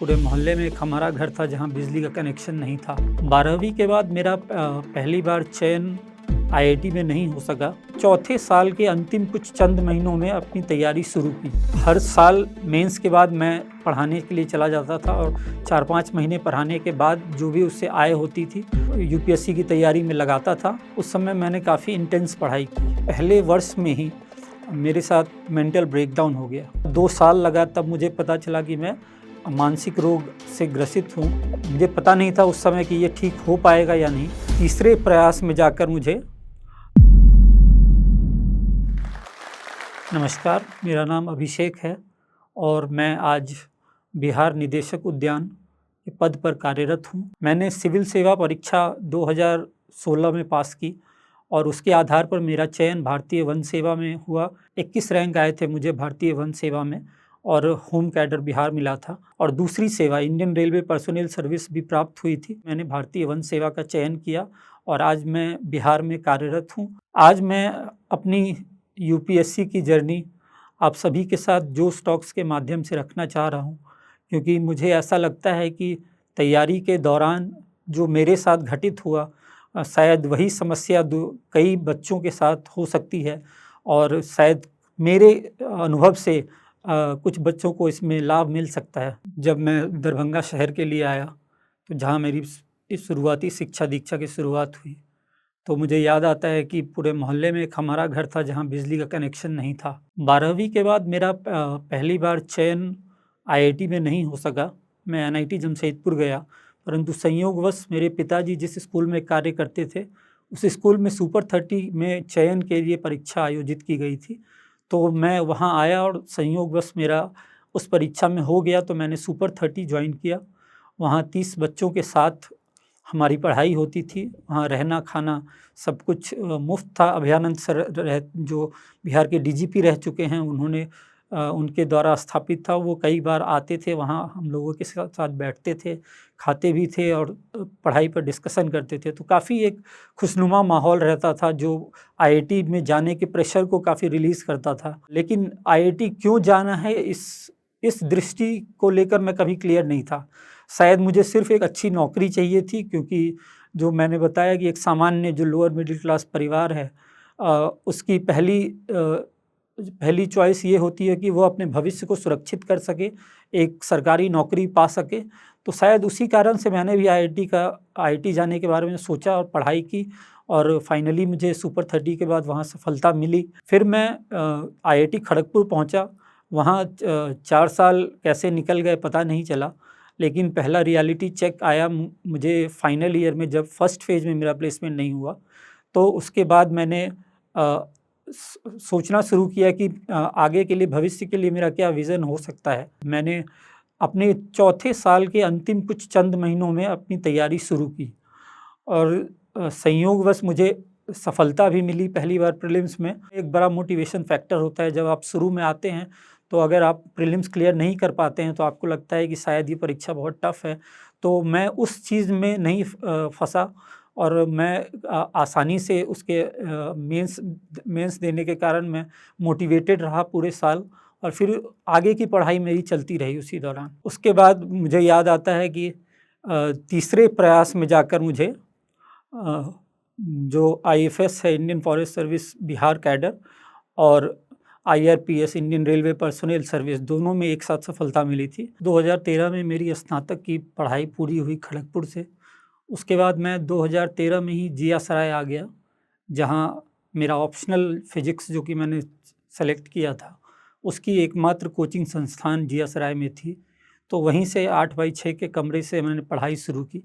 पूरे मोहल्ले में एक हमारा घर था जहाँ बिजली का कनेक्शन नहीं था। 12वीं के बाद मेरा पहली बार चयन आईआईटी में नहीं हो सका। चौथे साल के अंतिम कुछ चंद महीनों में अपनी तैयारी शुरू की। हर साल मेंस के बाद मैं पढ़ाने के लिए चला जाता था और 4-5 महीने पढ़ाने के बाद जो भी उससे आय होती थी यूपीएससी की तैयारी में लगाता था। उस समय मैंने काफ़ी इंटेंस पढ़ाई की। पहले वर्ष में ही मेरे साथ मेंटल ब्रेकडाउन हो गया। 2 साल लगा तब मुझे पता चला कि मैं मानसिक रोग से ग्रसित हूँ। मुझे पता नहीं था उस समय कि ये ठीक हो पाएगा या नहीं। तीसरे प्रयास में जाकर मुझे नमस्कार, मेरा नाम अभिषेक है और मैं आज बिहार निदेशक उद्यान के पद पर कार्यरत हूँ। मैंने सिविल सेवा परीक्षा 2016 में पास की और उसके आधार पर मेरा चयन भारतीय वन सेवा में हुआ। 21 रैंक आए थे मुझे भारतीय वन सेवा में और होम कैडर बिहार मिला था। और दूसरी सेवा इंडियन रेलवे पर्सोनेल सर्विस भी प्राप्त हुई थी। मैंने भारतीय वन सेवा का चयन किया और आज मैं बिहार में कार्यरत हूँ। आज मैं अपनी यूपीएससी की जर्नी आप सभी के साथ जोश टॉक्स के माध्यम से रखना चाह रहा हूँ, क्योंकि मुझे ऐसा लगता है कि तैयारी के दौरान जो मेरे साथ घटित हुआ शायद वही समस्या कई बच्चों के साथ हो सकती है और शायद मेरे अनुभव से कुछ बच्चों को इसमें लाभ मिल सकता है। जब मैं दरभंगा शहर के लिए आया तो जहाँ मेरी इस शुरुआती शिक्षा दीक्षा की शुरुआत हुई, तो मुझे याद आता है कि पूरे मोहल्ले में एक हमारा घर था जहाँ बिजली का कनेक्शन नहीं था। 12वीं के बाद मेरा पहली बार चयन आईआईटी में नहीं हो सका। मैं एनआईटी जमशेदपुर गया, परंतु संयोगवश मेरे पिताजी जिस स्कूल में कार्य करते थे उस स्कूल में सुपर 30 में चयन के लिए परीक्षा आयोजित की गई थी। तो मैं वहाँ आया और संयोगवश मेरा उस परीक्षा में हो गया, तो मैंने सुपर 30 ज्वाइन किया। वहाँ 30 बच्चों के साथ हमारी पढ़ाई होती थी। वहाँ रहना खाना सब कुछ मुफ्त था। अभयानंद सर जो बिहार के डीजीपी रह चुके हैं, उन्होंने उनके द्वारा स्थापित था। वो कई बार आते थे, वहाँ हम लोगों के साथ बैठते थे, खाते भी थे और पढ़ाई पर डिस्कशन करते थे। तो काफ़ी एक खुशनुमा माहौल रहता था जो आईआईटी में जाने के प्रेशर को काफ़ी रिलीज़ करता था। लेकिन आईआईटी क्यों जाना है इस दृष्टि को लेकर मैं कभी क्लियर नहीं था। शायद मुझे सिर्फ़ एक अच्छी नौकरी चाहिए थी, क्योंकि जो मैंने बताया कि एक सामान्य जो लोअर मिडिल क्लास परिवार है उसकी पहली चॉइस ये होती है कि वो अपने भविष्य को सुरक्षित कर सके, एक सरकारी नौकरी पा सके। तो शायद उसी कारण से मैंने भी आईआईटी जाने के बारे में सोचा और पढ़ाई की और फाइनली मुझे सुपर 30 के बाद वहाँ सफलता मिली। फिर मैं आईआईटी खड़गपुर पहुँचा। वहाँ 4 साल कैसे निकल गए पता नहीं चला, लेकिन पहला रियलिटी चेक आया मुझे फाइनल ईयर में, जब फर्स्ट फेज़ में मेरा प्लेसमेंट नहीं हुआ। तो उसके बाद मैंने सोचना शुरू किया कि आगे के लिए, भविष्य के लिए मेरा क्या विज़न हो सकता है। मैंने अपने चौथे साल के अंतिम कुछ चंद महीनों में अपनी तैयारी शुरू की और संयोगवश मुझे सफलता भी मिली पहली बार प्रीलिम्स में। एक बड़ा मोटिवेशन फैक्टर होता है जब आप शुरू में आते हैं, तो अगर आप प्रीलिम्स क्लियर नहीं कर पाते हैं तो आपको लगता है कि शायद ये परीक्षा बहुत टफ है। तो मैं उस चीज़ में नहीं फँसा और मैं आसानी से उसके मेंस देने के कारण मैं मोटिवेटेड रहा पूरे साल और फिर आगे की पढ़ाई मेरी चलती रही उसी दौरान। उसके बाद मुझे याद आता है कि तीसरे प्रयास में जाकर मुझे जो आईएफएस है, Indian forest service Bihar cadre, और IRPS Indian railway personnel service, दोनों में एक साथ सफलता मिली थी। 2013 में मेरी स्नातक की पढ़ाई पूरी हुई खड़गपुर से। उसके बाद मैं 2013 में ही जिया सराय आ गया, जहाँ मेरा ऑप्शनल फिजिक्स जो कि मैंने सेलेक्ट किया था उसकी एकमात्र कोचिंग संस्थान जिया सराय में थी। तो वहीं से 8x6 के कमरे से मैंने पढ़ाई शुरू की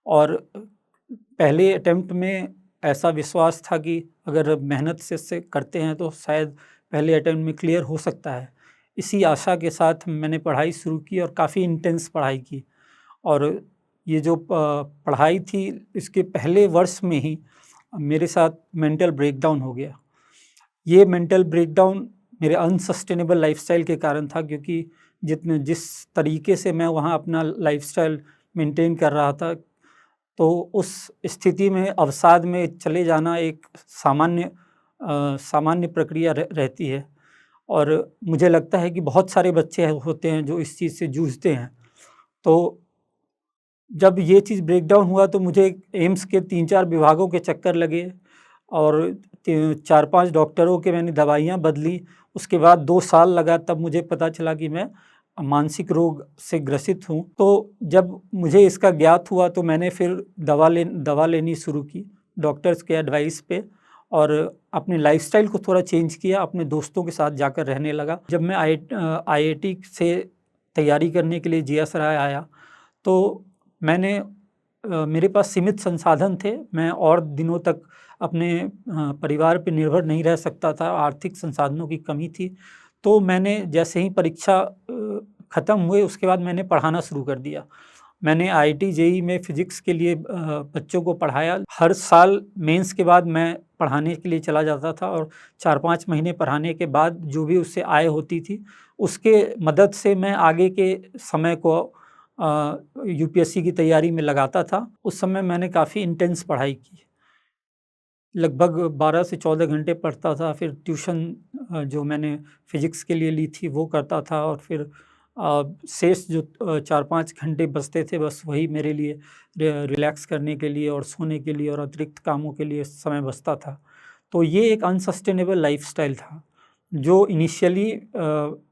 और पहले अटेम्प्ट में ऐसा विश्वास था कि अगर मेहनत से करते हैं तो शायद पहले अटेम्प्ट में क्लियर हो सकता है। इसी आशा के साथ मैंने पढ़ाई शुरू की और काफ़ी इंटेंस पढ़ाई की। और ये जो पढ़ाई थी, इसके पहले वर्ष में ही मेरे साथ मेंटल ब्रेकडाउन हो गया। ये मेंटल ब्रेकडाउन मेरे अनसस्टेनेबल लाइफस्टाइल के कारण था, क्योंकि जिस तरीके से मैं वहाँ अपना लाइफस्टाइल मेंटेन कर रहा था, तो उस स्थिति में अवसाद में चले जाना एक सामान्य प्रक्रिया रहती है। और मुझे लगता है कि बहुत सारे बच्चे होते हैं जो इस चीज़ से जूझते हैं। तो जब ये चीज़ ब्रेकडाउन हुआ तो मुझे एम्स के 3-4 विभागों के चक्कर लगे और 4-5 डॉक्टरों के मैंने दवाइयाँ बदली। उसके बाद 2 साल लगा तब मुझे पता चला कि मैं मानसिक रोग से ग्रसित हूँ। तो जब मुझे इसका ज्ञात हुआ तो मैंने फिर दवा लेनी शुरू की डॉक्टर्स के एडवाइस पे और अपने लाइफ़स्टाइल को थोड़ा चेंज किया, अपने दोस्तों के साथ जाकर रहने लगा। जब मैं आईआईटी से तैयारी करने के लिए जीएसआरआई आया तो मेरे पास सीमित संसाधन थे। मैं और दिनों तक अपने परिवार पे निर्भर नहीं रह सकता था, आर्थिक संसाधनों की कमी थी। तो मैंने जैसे ही परीक्षा ख़त्म हुए उसके बाद मैंने पढ़ाना शुरू कर दिया। मैंने आईआईटी जेईई में फ़िज़िक्स के लिए बच्चों को पढ़ाया। हर साल मेंस के बाद मैं पढ़ाने के लिए चला जाता था और 4-5 महीने पढ़ाने के बाद जो भी उससे आय होती थी, उसके मदद से मैं आगे के समय को यूपीएससी की तैयारी में लगाता था। उस समय मैंने काफ़ी इंटेंस पढ़ाई की। लगभग 12 से 14 घंटे पढ़ता था, फिर ट्यूशन जो मैंने फ़िज़िक्स के लिए ली थी वो करता था और फिर शेष जो 4-5 घंटे बचते थे बस वही मेरे लिए रिलैक्स करने के लिए और सोने के लिए और अतिरिक्त कामों के लिए समय बचता था। तो ये एक अनसस्टेनेबल लाइफ़स्टाइल था, जो इनिशियली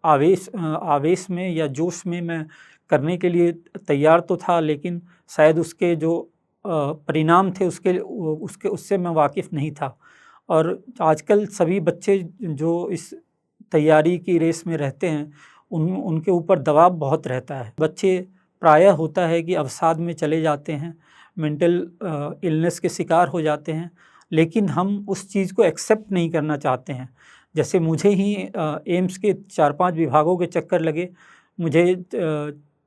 आवेश में या जोश में मैं करने के लिए तैयार तो था, लेकिन शायद उसके जो परिणाम थे उससे मैं वाकिफ़ नहीं था। और आजकल सभी बच्चे जो इस तैयारी की रेस में रहते हैं उनके ऊपर दबाव बहुत रहता है। बच्चे प्रायः होता है कि अवसाद में चले जाते हैं, मेंटल इलनेस के शिकार हो जाते हैं, लेकिन हम उस चीज़ को एक्सेप्ट नहीं करना चाहते हैं। जैसे मुझे ही एम्स के 4-5 विभागों के चक्कर लगे, मुझे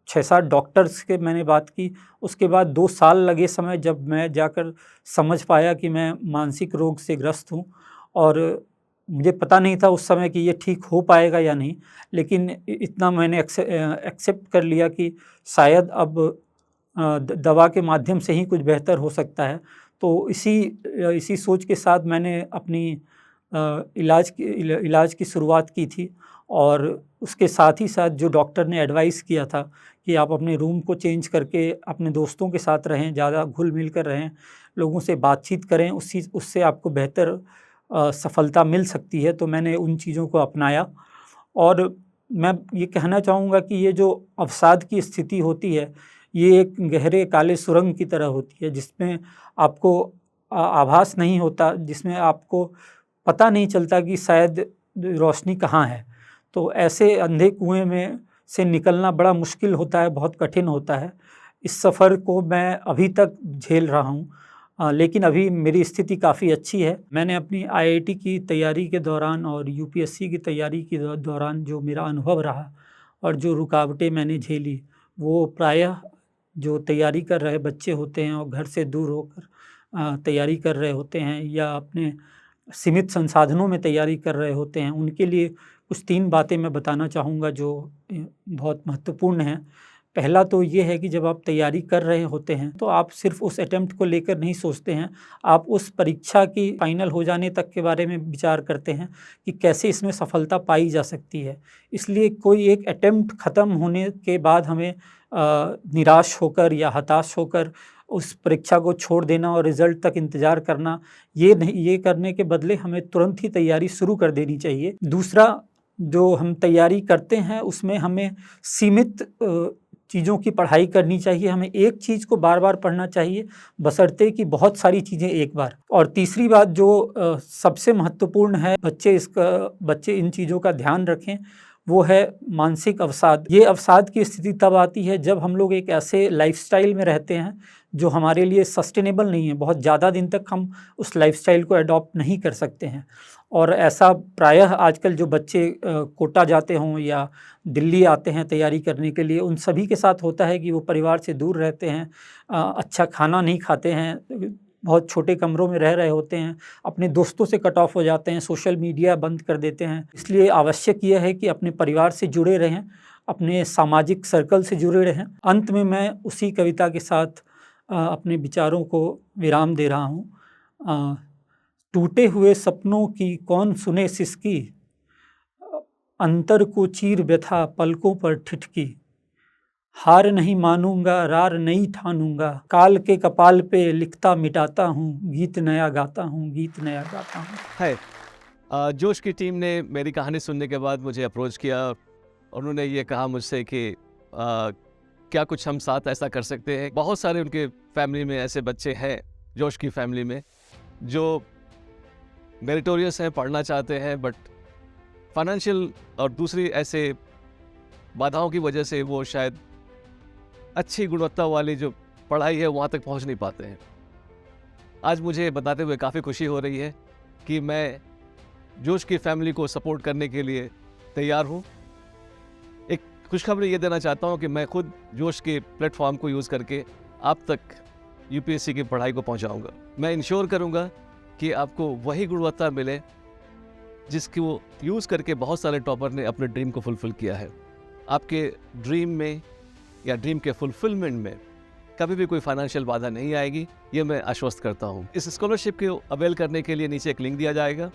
6-7 डॉक्टर्स के मैंने बात की, उसके बाद 2 साल लगे समय जब मैं जाकर समझ पाया कि मैं मानसिक रोग से ग्रस्त हूँ और मुझे पता नहीं था उस समय कि ये ठीक हो पाएगा या नहीं, लेकिन इतना मैंने एक्सेप्ट कर लिया कि शायद अब दवा के माध्यम से ही कुछ बेहतर हो सकता है। तो इसी सोच के साथ मैंने अपनी इलाज की शुरुआत की थी और उसके साथ ही साथ जो डॉक्टर ने एडवाइस किया था कि आप अपने रूम को चेंज करके अपने दोस्तों के साथ रहें, ज़्यादा घुल-मिल कर रहें, लोगों से बातचीत करें, उससे आपको बेहतर सफलता मिल सकती है। तो मैंने उन चीज़ों को अपनाया और मैं ये कहना चाहूँगा कि ये जो अवसाद की स्थिति होती है, ये एक गहरे काले सुरंग की तरह होती है, जिसमें आपको आभास नहीं होता, जिसमें आपको पता नहीं चलता कि शायद रोशनी कहाँ है। तो ऐसे अंधे कुएँ में से निकलना बड़ा मुश्किल होता है, बहुत कठिन होता है। इस सफ़र को मैं अभी तक झेल रहा हूँ, लेकिन अभी मेरी स्थिति काफ़ी अच्छी है। मैंने अपनी आईआईटी की तैयारी के दौरान और यूपीएससी की तैयारी के दौरान जो मेरा अनुभव रहा और जो रुकावटें मैंने झेली, वो प्रायः जो तैयारी कर रहे बच्चे होते हैं और घर से दूर होकर तैयारी कर रहे होते हैं या अपने सीमित संसाधनों में तैयारी कर रहे होते हैं, उनके लिए कुछ 3 बातें मैं बताना चाहूँगा जो बहुत महत्वपूर्ण हैं। पहला तो ये है कि जब आप तैयारी कर रहे होते हैं, तो आप सिर्फ़ उस अटेम्प्ट को लेकर नहीं सोचते हैं, आप उस परीक्षा की फाइनल हो जाने तक के बारे में विचार करते हैं कि कैसे इसमें सफलता पाई जा सकती है। इसलिए कोई एक अटेम्प्ट ख़त्म होने के बाद हमें निराश होकर या हताश होकर उस परीक्षा को छोड़ देना और रिज़ल्ट तक इंतज़ार करना, ये करने के बदले हमें तुरंत ही तैयारी शुरू कर देनी चाहिए। दूसरा, जो हम तैयारी करते हैं उसमें हमें सीमित चीज़ों की पढ़ाई करनी चाहिए, हमें एक चीज़ को बार-बार पढ़ना चाहिए, बशर्ते कि बहुत सारी चीज़ें एक बार। और तीसरी बात जो सबसे महत्वपूर्ण है, बच्चे इन चीज़ों का ध्यान रखें, वो है मानसिक अवसाद। ये अवसाद की स्थिति तब आती है जब हम लोग एक ऐसे लाइफ़स्टाइल में रहते हैं जो हमारे लिए सस्टेनेबल नहीं है, बहुत ज़्यादा दिन तक हम उस लाइफ़स्टाइल को एडॉप्ट नहीं कर सकते हैं। और ऐसा प्रायः आजकल जो बच्चे कोटा जाते हों या दिल्ली आते हैं तैयारी करने के लिए, उन सभी के साथ होता है कि वो परिवार से दूर रहते हैं, अच्छा खाना नहीं खाते हैं, बहुत छोटे कमरों में रह रहे होते हैं, अपने दोस्तों से कट ऑफ हो जाते हैं, सोशल मीडिया बंद कर देते हैं। इसलिए आवश्यक यह है कि अपने परिवार से जुड़े रहें, अपने सामाजिक सर्कल से जुड़े रहें। अंत में मैं उसी कविता के साथ अपने विचारों को विराम दे रहा हूँ। टूटे हुए सपनों की कौन सुने सिसकी, अंतर को चीर व्यथा पलकों पर ठिठकी, हार नहीं मानूंगा, रार नहीं ठानूंगा, काल के कपाल पे लिखता मिटाता हूँ, गीत नया गाता हूँ, गीत नया गाता हूँ। है जोश की टीम ने मेरी कहानी सुनने के बाद मुझे अप्रोच किया और उन्होंने ये कहा मुझसे कि क्या कुछ हम साथ ऐसा कर सकते हैं। बहुत सारे उनके फैमिली में ऐसे बच्चे हैं, जोश की फैमिली में, जो मेरिटोरियस हैं, पढ़ना चाहते हैं, बट फाइनेंशियल और दूसरी ऐसे बाधाओं की वजह से वो शायद अच्छी गुणवत्ता वाली जो पढ़ाई है वहाँ तक पहुँच नहीं पाते हैं। आज मुझे बताते हुए काफ़ी खुशी हो रही है कि मैं जोश की फैमिली को सपोर्ट करने के लिए तैयार हूँ। एक खुशखबरी ये देना चाहता हूँ कि मैं खुद जोश के प्लेटफॉर्म को यूज़ करके आप तक यूपीएससी की पढ़ाई को पहुँचाऊँगा। मैं इंश्योर करूँगा कि आपको वही गुणवत्ता मिले जिसको यूज़ करके बहुत सारे टॉपर ने अपने ड्रीम को फुलफ़िल किया है। आपके ड्रीम में या ड्रीम के फुलफिलमेंट में कभी भी कोई फाइनेंशियल बाधा नहीं आएगी, ये मैं आश्वस्त करता हूँ। इस स्कॉलरशिप को अवेल करने के लिए नीचे एक लिंक दिया जाएगा,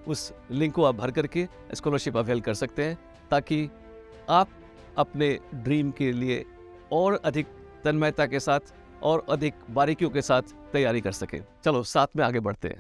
उस लिंक को आप भर करके स्कॉलरशिप अवेल कर सकते हैं ताकि आप अपने ड्रीम के लिए और अधिक तन्मयता के साथ और अधिक बारीकियों के साथ तैयारी कर सकें। चलो साथ में आगे बढ़ते हैं।